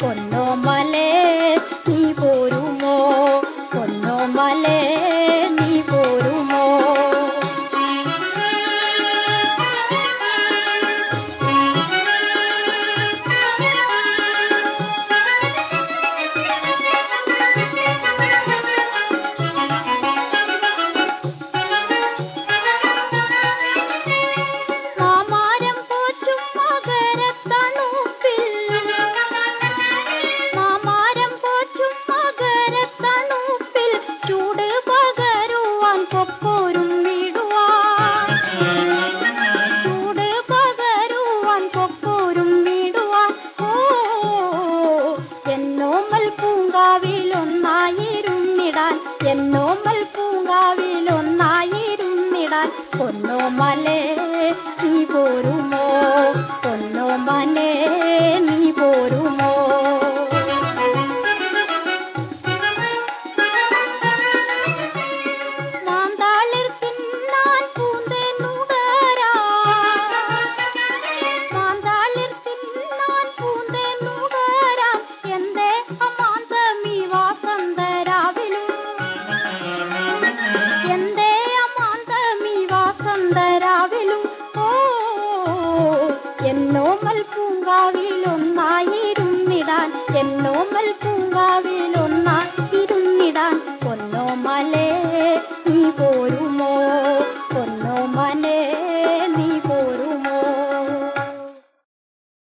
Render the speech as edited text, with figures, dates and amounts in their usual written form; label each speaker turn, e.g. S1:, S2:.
S1: പൊന്നോമലേ നീ പോരുമോ, പൊന്നോമലേ നീ പോരുമോ. എന്നോമൽ പൂങ്കാവിലൊന്നായിരുന്നിടാൻ പൊന്നോമലേ നീ പോരുമോ, പൊന്നോമലേ നീ പോരുമോ. മാന്താളിർ തിന്നാൻ പൂന്തേൻ നുകരാൻ, മാന്താളിർ തിന്നാൻ പൂന്തേൻ നുകരാൻ എന്തേ അമാന്തമീ വാസന്തരാവിലും, എന്തേ അമാന്തമീ വാസന്തരാവിലും. ഓ എന്നോമൽ പൂങ്കാവിലൊന്നായിരുന്നിടാൻ, എന്നോമൽ പൂങ്കാവിലൊന്നായിരുന്നിടാൻ പൊന്നോമലേ